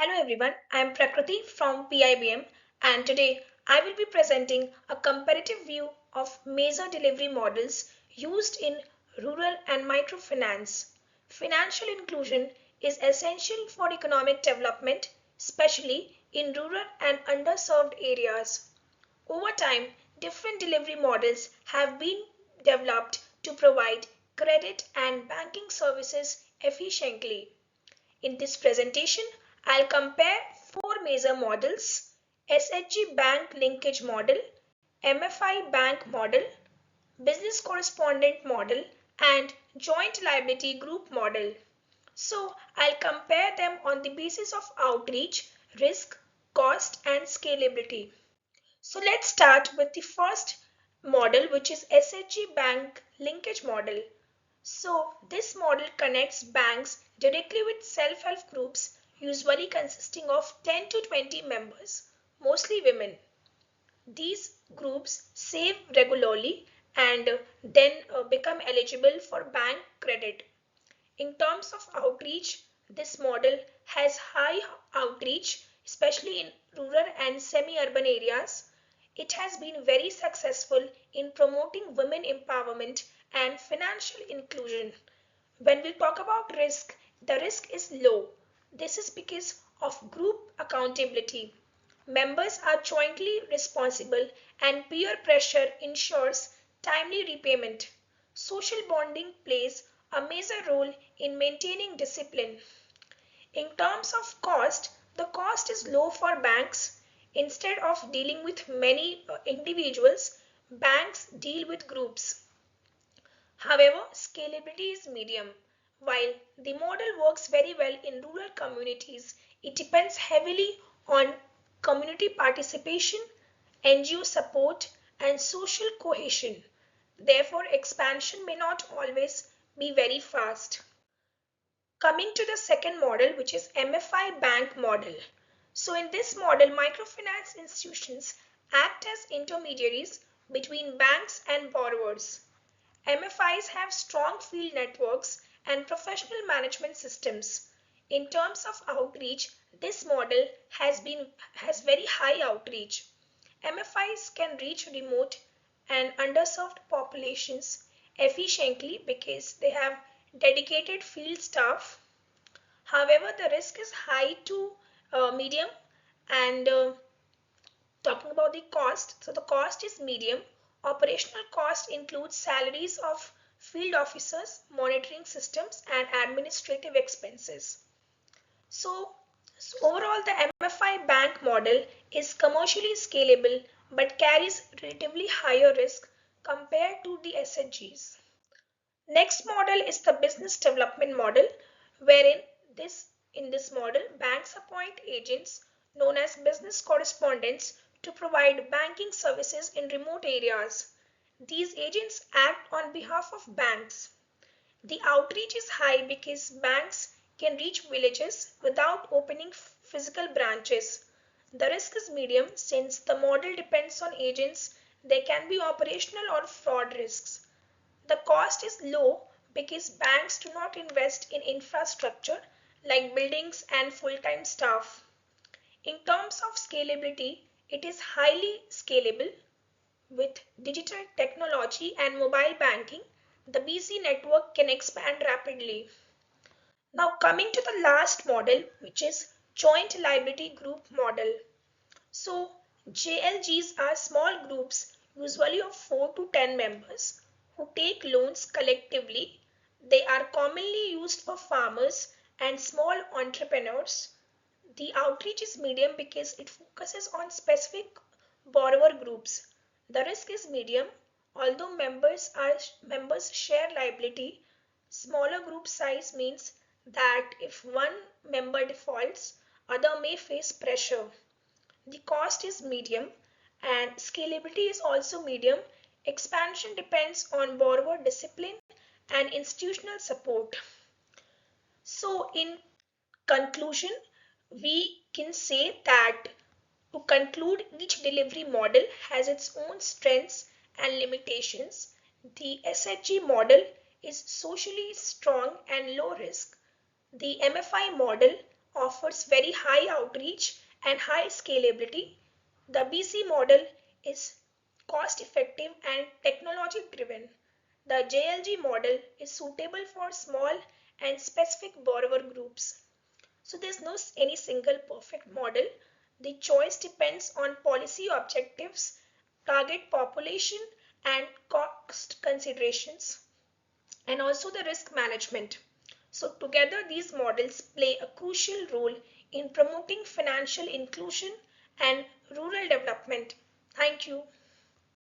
Hello everyone, I am Prakriti from PIBM and today I will be presenting a comparative view of major delivery models used in rural and microfinance. Financial inclusion is essential for economic development, especially in rural and underserved areas. Over time, different delivery models have been developed to provide credit and banking services efficiently. In this presentation, I'll compare four major models: SHG Bank Linkage Model, MFI Bank Model, Business Correspondent Model, and Joint Liability Group Model. So I'll compare them on the basis of outreach, risk, cost, and scalability. So let's start with the first model, which is SHG Bank Linkage Model. So this model connects banks directly with self-help groups, usually consisting of 10 to 20 members, mostly women. These groups save regularly and then become eligible for bank credit. In terms of outreach, this model has high outreach, especially in rural and semi-urban areas. It has been very successful in promoting women empowerment and financial inclusion. When we talk about risk, the risk is low. This is because of group accountability. Members are jointly responsible and peer pressure ensures timely repayment. Social bonding plays a major role in maintaining discipline. In terms of cost, the cost is low for banks. Instead of dealing with many individuals, banks deal with groups. However, scalability is medium. While the model works very well in rural communities, it depends heavily on community participation, NGO support, and social cohesion. Therefore, expansion may not always be very fast. Coming to the second model, which is MFI bank model. So in this model, microfinance institutions act as intermediaries between banks and borrowers. MFIs have strong field networks and professional management systems. In terms of outreach, this model has very high outreach. MFIs can reach remote and underserved populations efficiently because they have dedicated field staff. However, the risk is high to medium and talking about the cost, so the cost is medium. Operational cost includes salaries of field officers, monitoring systems, and administrative expenses. So overall, the MFI bank model is commercially scalable but carries relatively higher risk compared to the SHGs. Next model is the business development model, wherein in this model, banks appoint agents known as business correspondents to provide banking services in remote areas. These agents act on behalf of banks. The outreach is high because banks can reach villages without opening physical branches. The risk is medium since the model depends on agents. There can be operational or fraud risks. The cost is low because banks do not invest in infrastructure like buildings and full-time staff. In terms of scalability, it is highly scalable. With digital technology and mobile banking, the BC network can expand rapidly. Now coming to the last model, which is Joint Liability Group model. So JLGs are small groups, usually of 4 to 10 members, who take loans collectively. They are commonly used for farmers and small entrepreneurs. The outreach is medium because it focuses on specific borrower groups. The risk is medium, although members share liability. Smaller group size means that if one member defaults, other may face pressure. The cost is medium and scalability is also medium. Expansion depends on borrower discipline and institutional support. So in conclusion, we can say that to conclude, each delivery model has its own strengths and limitations. The SHG model is socially strong and low risk. The MFI model offers very high outreach and high scalability. The BC model is cost effective and technology driven. The JLG model is suitable for small and specific borrower groups. So there's no any single perfect model. The choice depends on policy objectives, target population, and cost considerations, and also the risk management. So together these models play a crucial role in promoting financial inclusion and rural development. Thank you.